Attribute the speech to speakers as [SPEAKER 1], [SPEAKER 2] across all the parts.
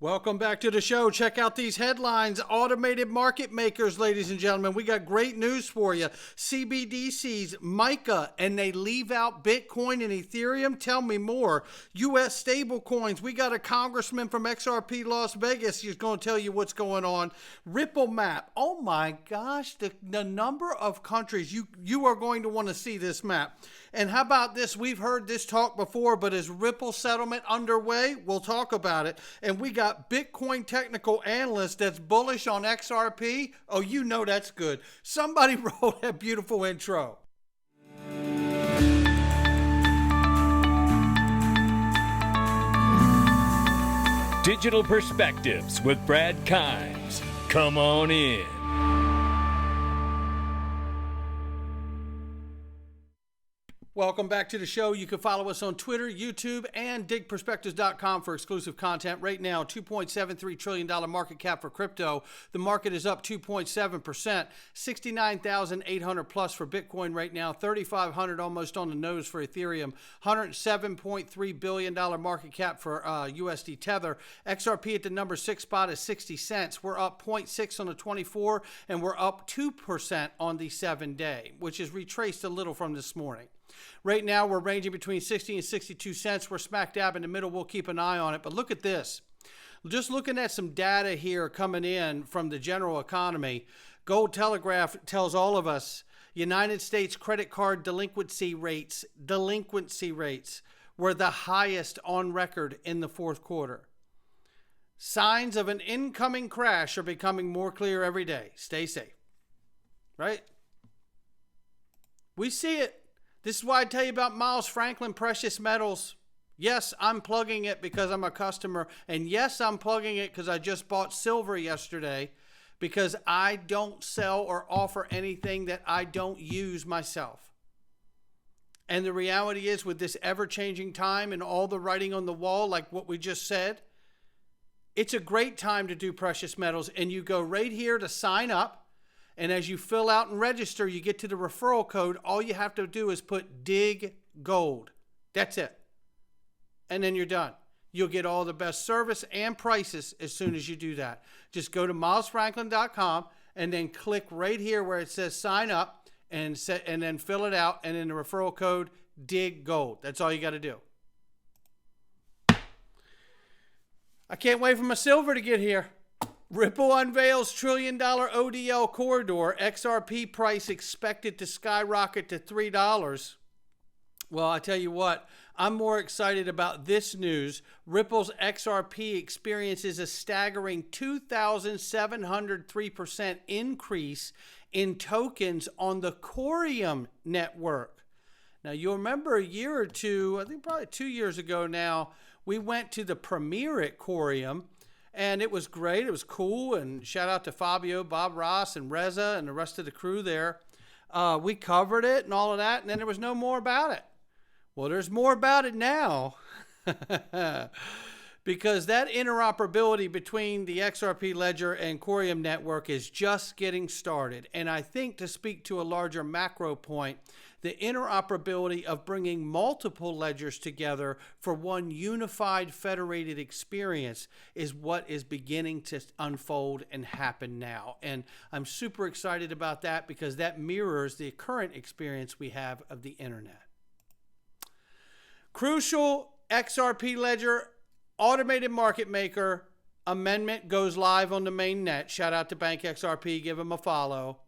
[SPEAKER 1] Welcome back to the show. Check out these headlines. Automated market makers, ladies and gentlemen. We got great news for you. CBDCs, MiCA, and they leave out Bitcoin and Ethereum. Tell me more. U.S. stable coins. We got a congressman from XRP Las Vegas. He's going to tell you what's going on. Ripple map. Oh my gosh, the number of countries. You are going to want to see this map. And how about this? We've heard this talk before, but is Ripple settlement underway? We'll talk about it. And we got Bitcoin technical analyst that's bullish on XRP. Oh, you know that's good. Somebody roll that beautiful intro.
[SPEAKER 2] Digital Perspectives with Brad Kimes. Come on in.
[SPEAKER 1] Welcome back to the show. You can follow us on Twitter, YouTube, and digperspectives.com for exclusive content. Right now, $2.73 trillion market cap for crypto. The market is up 2.7%, 69,800 plus for Bitcoin right now, 3,500 almost on the nose for Ethereum, $107.3 billion market cap for USD Tether. XRP at the number 6 spot is 60 cents. We're up 0.6 on the 24, and we're up 2% on the 7-day, which is retraced a little from this morning. Right now, we're ranging between 60 and 62 cents. We're smack dab in the middle. We'll keep an eye on it. But look at this. Just looking at some data here coming in from the general economy, Gold Telegraph tells all of us United States credit card delinquency rates were the highest on record in the fourth quarter. Signs of an incoming crash are becoming more clear every day. Stay safe. Right? We see it. This is why I tell you about Miles Franklin Precious Metals. Yes, I'm plugging it because I'm a customer. And yes, I'm plugging it because I just bought silver yesterday because I don't sell or offer anything that I don't use myself. And the reality is, with this ever-changing time and all the writing on the wall, like what we just said, it's a great time to do precious metals. And you go right here to sign up. And as you fill out and register, you get to the referral code. All you have to do is put dig gold. That's it. And then you're done. You'll get all the best service and prices as soon as you do that. Just go to milesfranklin.com and then click right here where it says sign up and then fill it out. And in the referral code, dig gold. That's all you got to do. I can't wait for my silver to get here. Ripple unveils $1 trillion ODL corridor. XRP price expected to skyrocket to $3. Well, I tell you what, I'm more excited about this news. Ripple's XRP experiences a staggering 2,703% increase in tokens on the Ethereum network. Now, you'll remember a year or two, I think probably 2 years ago now, we went to the premiere at Ethereum. And it was great. It was cool. And shout out to Fabio, Bob Ross, and Reza, and the rest of the crew there. We covered it and all of that. And then there was no more about it. Well, there's more about it now. Because that interoperability between the XRP Ledger and Ethereum network is just getting started. And I think, to speak to a larger macro point, the interoperability of bringing multiple ledgers together for one unified federated experience is what is beginning to unfold and happen now. And I'm super excited about that because that mirrors the current experience we have of the internet. Crucial XRP Ledger automated market maker amendment goes live on the main net. Shout out to Bank XRP. Give them a follow.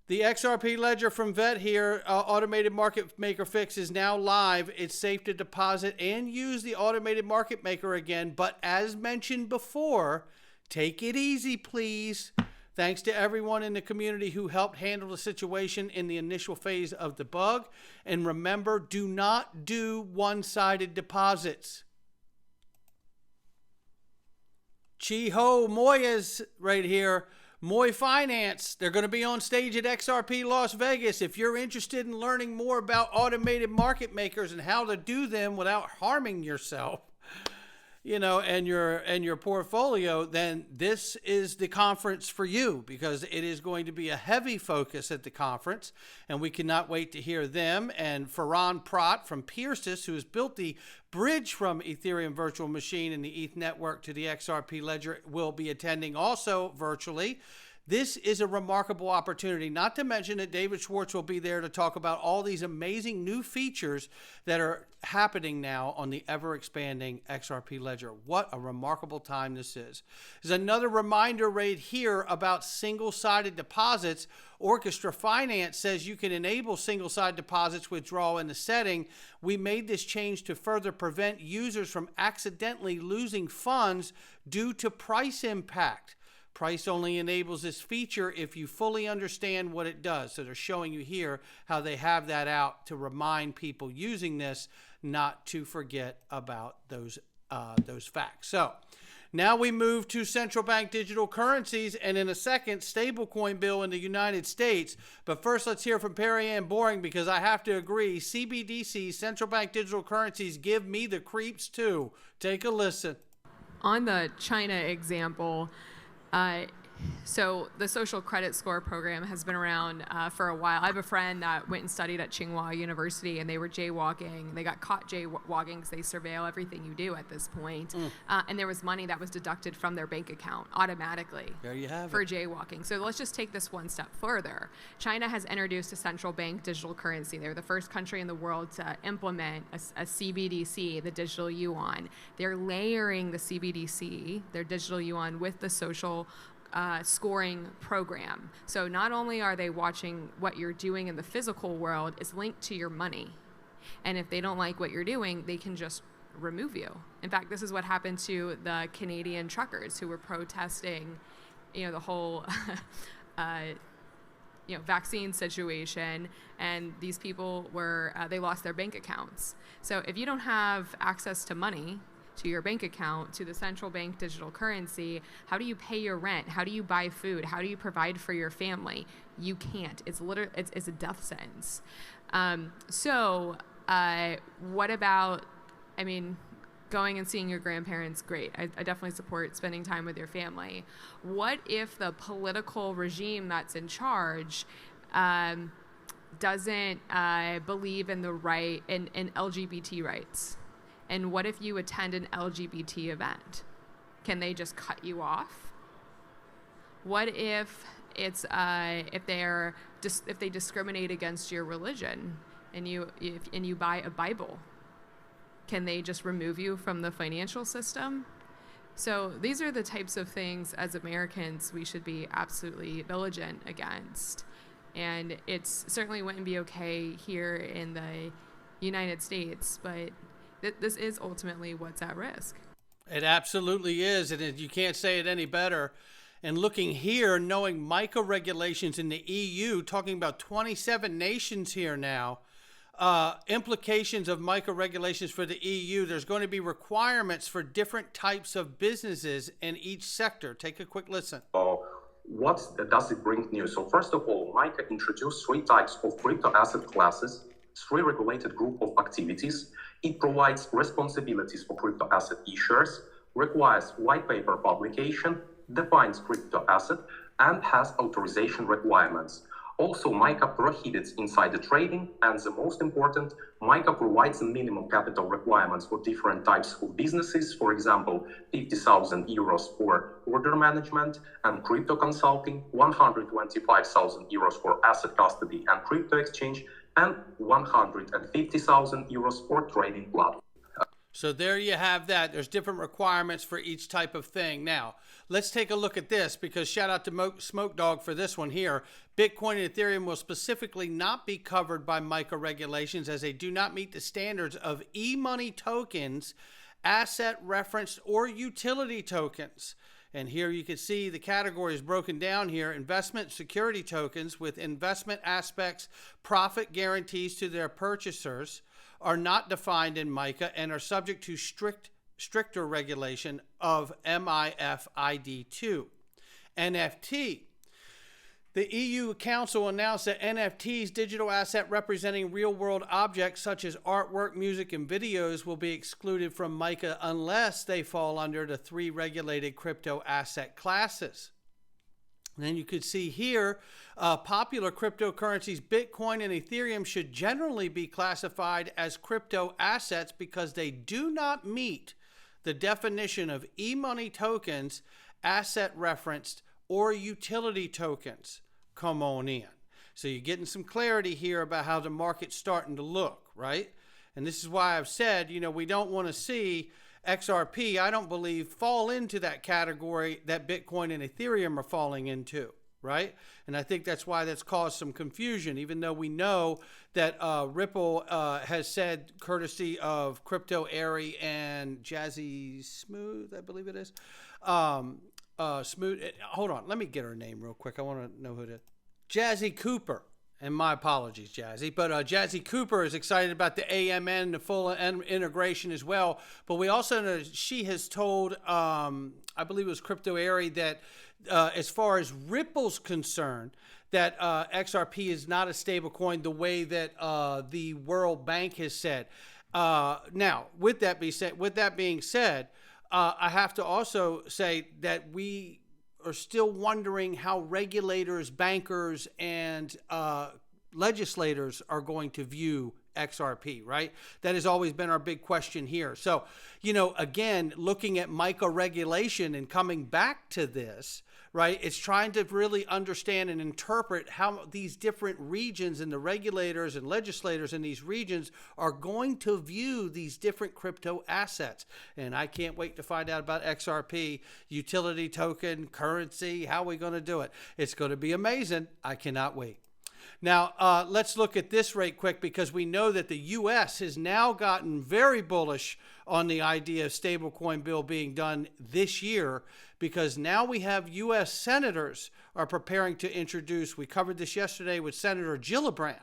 [SPEAKER 1] The XRP Ledger from Vet here, automated market maker fix is now live. It's safe to deposit and use the automated market maker again. But as mentioned before, take it easy, please. Thanks to everyone in the community who helped handle the situation in the initial phase of the bug. And remember, do not do one-sided deposits. Chiho Moyes right here. Moy Finance, they're going to be on stage at XRP Las Vegas. If you're interested in learning more about automated market makers and how to do them without harming yourself, and your portfolio, then this is the conference for you, because it is going to be a heavy focus at the conference, and we cannot wait to hear them. And Farhan Prat from Piercis, who has built the bridge from Ethereum virtual machine and the ETH network to the XRP ledger, will be attending also virtually. This is a remarkable opportunity, not to mention that David Schwartz will be there to talk about all these amazing new features that are happening now on the ever-expanding XRP ledger. What a remarkable time this is. There's another reminder right here about single-sided deposits. Orchestra Finance says you can enable single-sided deposits withdrawal in the setting. We made this change to further prevent users from accidentally losing funds due to price impact. Price only enables this feature if you fully understand what it does. So they're showing you here how they have that out to remind people using this not to forget about those facts. So now we move to central bank digital currencies, and in a second, stablecoin bill in the United States. But first, let's hear from Perry Ann Boring, because I have to agree, CBDCs, central bank digital currencies, give me the creeps too. Take a listen.
[SPEAKER 3] On the China example, so the social credit score program has been around for a while. I have a friend that went and studied at Tsinghua University, and they were jaywalking. They got caught jaywalking because they surveil everything you do at this point. And there was money that was deducted from their bank account automatically.
[SPEAKER 1] There you have
[SPEAKER 3] for
[SPEAKER 1] it.
[SPEAKER 3] jaywalking. So let's just take this one step further. China has introduced a central bank digital currency. They were the first country in the world to implement a CBDC, the digital yuan. They're layering the CBDC, their digital yuan, with the social scoring program. So not only are they watching what you're doing in the physical world, it's linked to your money. And if they don't like what you're doing, they can just remove you. In fact, this is what happened to the Canadian truckers who were protesting, the whole vaccine situation, and these people were, they lost their bank accounts. So if you don't have access to money, to your bank account, to the central bank digital currency, how do you pay your rent? How do you buy food? How do you provide for your family? You can't. It's it's a death sentence. What about, going and seeing your grandparents? Great. I definitely support spending time with your family. What if the political regime that's in charge doesn't believe in the right in LGBT rights? And what if you attend an LGBT event? Can they just cut you off? What if it's if they discriminate against your religion and you buy a Bible? Can they just remove you from the financial system? So these are the types of things as Americans we should be absolutely vigilant against. And it certainly wouldn't be okay here in the United States, but this is ultimately what's at risk.
[SPEAKER 1] It absolutely is, and you can't say it any better. And looking here, knowing MiCA regulations in the EU, talking about 27 nations here now, implications of MiCA regulations for the EU, there's going to be requirements for different types of businesses in each sector. Take a quick listen.
[SPEAKER 4] What does it bring new? So first of all, MiCA introduced 3 types of crypto asset classes, 3 regulated group of activities. It provides responsibilities for crypto asset issuers, requires white paper publication, defines crypto asset, and has authorization requirements. Also, MiCA prohibits insider trading, and the most important, MiCA provides minimum capital requirements for different types of businesses. For example, 50,000 euros for order management and crypto consulting, 125,000 euros for asset custody and crypto exchange, and 150,000 euros for trading platform.
[SPEAKER 1] So there you have that. There's different requirements for each type of thing. Now, let's take a look at this, because shout out to Smoke Dog for this one here. Bitcoin and Ethereum will specifically not be covered by MiCA regulations, as they do not meet the standards of e-money tokens, asset referenced, or utility tokens. And here you can see the categories broken down here. Investment security tokens with investment aspects, profit guarantees to their purchasers are not defined in MiCA and are subject to stricter regulation of MiFID2. NFT. The EU Council announced that NFTs, digital asset representing real-world objects such as artwork, music, and videos, will be excluded from MiCA unless they fall under the 3 regulated crypto asset classes. And then you could see here, popular cryptocurrencies, Bitcoin and Ethereum, should generally be classified as crypto assets because they do not meet the definition of e-money tokens, asset referenced, or utility tokens. Come on in. So you're getting some clarity here about how the market's starting to look, right? And this is why I've said, we don't want to see XRP, I don't believe, fall into that category that Bitcoin and Ethereum are falling into, right? And I think that's why that's caused some confusion, even though we know that Ripple has said, courtesy of Crypto Airy and Jazzy Smooth, I believe it is, Smooth. Hold on, let me get her name real quick. I want to know who it is. Jazzy Cooper. And my apologies, Jazzy. But Jazzy Cooper is excited about the AMN, the full integration as well. But we also know she has told, I believe it was Crypto Airy, that as far as Ripple's concerned, that XRP is not a stable coin the way that the World Bank has said. Now, with that being said, I have to also say that we are still wondering how regulators, bankers, and legislators are going to view XRP, right? That has always been our big question here. So, again, looking at MiCA regulation and coming back to this, right? It's trying to really understand and interpret how these different regions and the regulators and legislators in these regions are going to view these different crypto assets. And I can't wait to find out about XRP, utility token, currency. How are we going to do it? It's going to be amazing. I cannot wait. Now, let's look at this right quick, because we know that the U.S. has now gotten very bullish on the idea of stablecoin bill being done this year, because now we have U.S. senators are preparing to introduce. We covered this yesterday with Senator Gillibrand,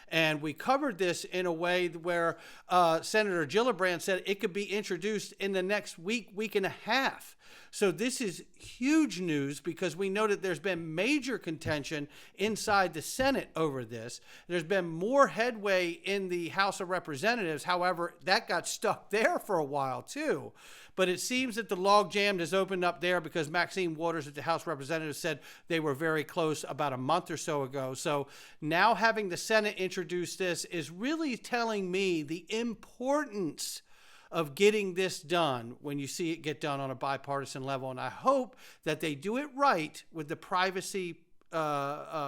[SPEAKER 1] and we covered this in a way where Senator Gillibrand said it could be introduced in the next week and a half. So this is huge news, because we know that there's been major contention inside the Senate over this. There's been more headway in the House of Representatives. However, that got stuck there for a while too. But it seems that the log jam has opened up there, because Maxine Waters at the House of Representatives said they were very close about a month or so ago. So now having the Senate introduce this is really telling me the importance of getting this done when you see it get done on a bipartisan level. And I hope that they do it right with the privacy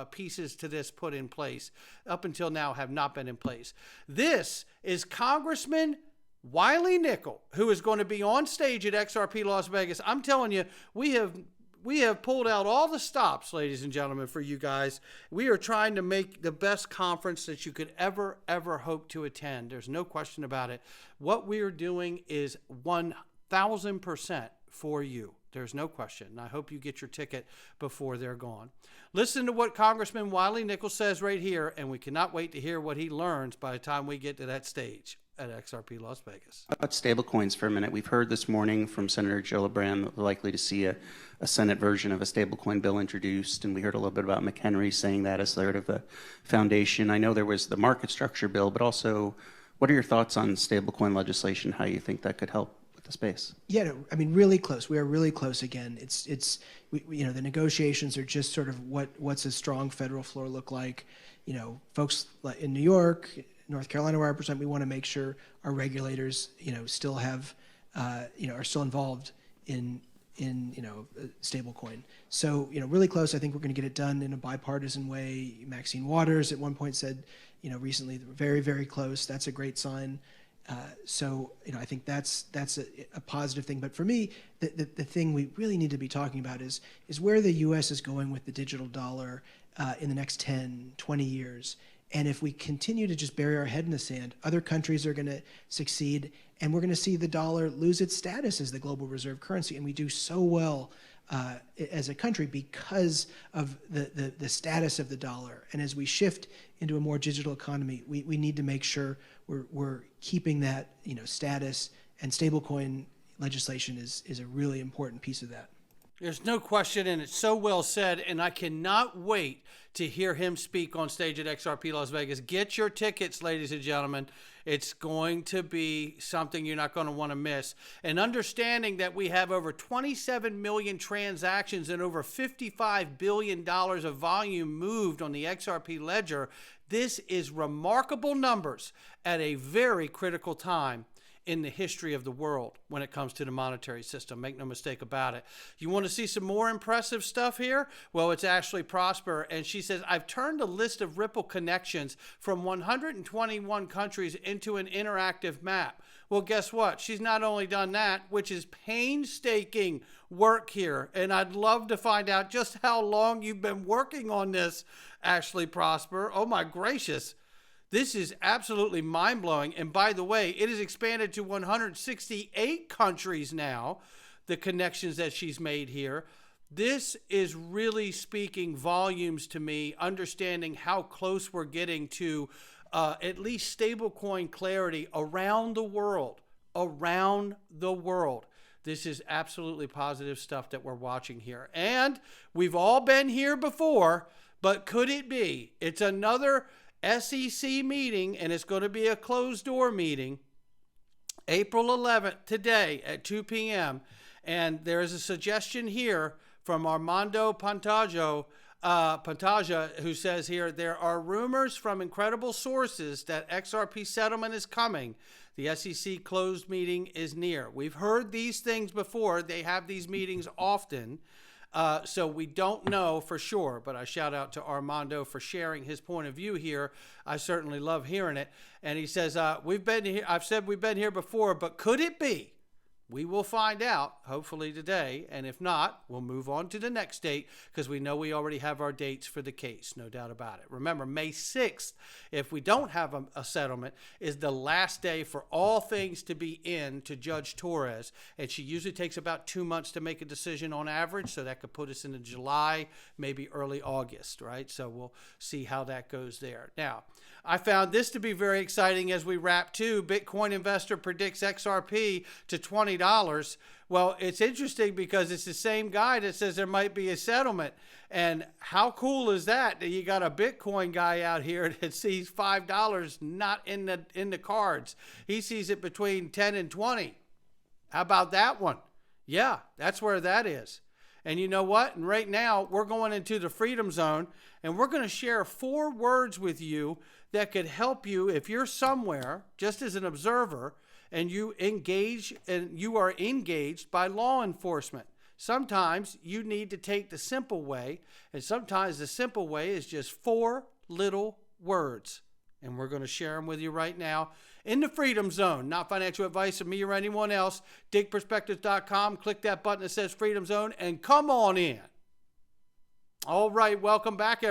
[SPEAKER 1] pieces to this put in place. Up until now have not been in place. This is Congressman Wiley Nickel, who is going to be on stage at XRP Las Vegas. I'm telling you, we have pulled out all the stops, ladies and gentlemen, for you guys. We are trying to make the best conference that you could ever hope to attend. There's no question about it. What we are doing is 1,000% for you. There's no question. And I hope you get your ticket before they're gone. Listen to what Congressman Wiley Nickel says right here, and we cannot wait to hear what he learns by the time we get to that stage at XRP Las Vegas.
[SPEAKER 5] About stablecoins for a minute. We've heard this morning from Senator Gillibrand that we're likely to see a Senate version of a stablecoin bill introduced, and we heard a little bit about McHenry saying that as sort of a foundation. I know there was the market structure bill, but also, what are your thoughts on stablecoin legislation? How you think that could help with the space? Yeah, no, I mean, really close. We are really close again. The negotiations are just sort of what's a strong federal floor look like. Folks in New York, North Carolina, where I represent, we want to make sure our regulators, still have, are still involved in stablecoin. So, really close. I think we're going to get it done in a bipartisan way. Maxine Waters at one point said, recently, very, very close. That's a great sign. I think that's a positive thing. But for me, the thing we really need to be talking about is where the U.S. is going with the digital dollar in the next 10, 20 years. And if we continue to just bury our head in the sand, other countries are going to succeed, and we're going to see the dollar lose its status as the global reserve currency. And we do so well as a country because of the status of the dollar. And as we shift into a more digital economy, we need to make sure we're keeping that status, and stablecoin legislation is a really important piece of that.
[SPEAKER 1] There's no question, and it's so well said, and I cannot wait to hear him speak on stage at XRP Las Vegas. Get your tickets, ladies and gentlemen. It's going to be something you're not going to want to miss. And understanding that we have over 27 million transactions and over $55 billion of volume moved on the XRP ledger, this is remarkable numbers at a very critical time in the history of the world when it comes to the monetary system. Make no mistake about it. You want to see some more impressive stuff here? Well, it's Ashley Prosper, and she says, I've turned a list of Ripple connections from 121 countries into an interactive map. Well, guess what? She's not only done that, which is painstaking work here, and I'd love to find out just how long you've been working on this, Ashley Prosper. Oh my gracious. This is absolutely mind-blowing. And by the way, it has expanded to 168 countries now, the connections that she's made here. This is really speaking volumes to me, understanding how close we're getting to at least stablecoin clarity around the world. Around the world. This is absolutely positive stuff that we're watching here. And we've all been here before, but could it be? It's another SEC meeting, and it's going to be a closed door meeting, April 11th, today at 2 p.m. And there is a suggestion here from Armando Pantaja, who says here, there are rumors from incredible sources that XRP settlement is coming. The SEC closed meeting is near. We've heard these things before. They have these meetings often. So we don't know for sure, but I shout out to Armando for sharing his point of view here. I certainly love hearing it. And he says, we've been here. I've said we've been here before, but could it be? We will find out, hopefully today. And if not, we'll move on to the next date because we know we already have our dates for the case, no doubt about it. Remember, May 6th, if we don't have a settlement, is the last day for all things to be in to Judge Torres. And she usually takes about 2 months to make a decision on average. So that could put us into July, maybe early August, right? So we'll see how that goes there. Now, I found this to be very exciting as we wrap too. Bitcoin investor predicts XRP to $20. Well, it's interesting because it's the same guy that says there might be a settlement. And how cool is that you got a Bitcoin guy out here that sees $5 not in the cards. He sees it between 10 and 20. How about that one? Yeah, that's where that is. And you know what? And right now we're going into the freedom zone, and we're going to share 4 words with you that could help you if you're somewhere just as an observer and you are engaged by law enforcement. Sometimes you need to take the simple way, and sometimes the simple way is just 4 little words. And we're going to share them with you right now in the Freedom Zone. Not financial advice of me or anyone else. Digperspectives.com. Click that button that says Freedom Zone and come on in. All right, welcome back, everyone.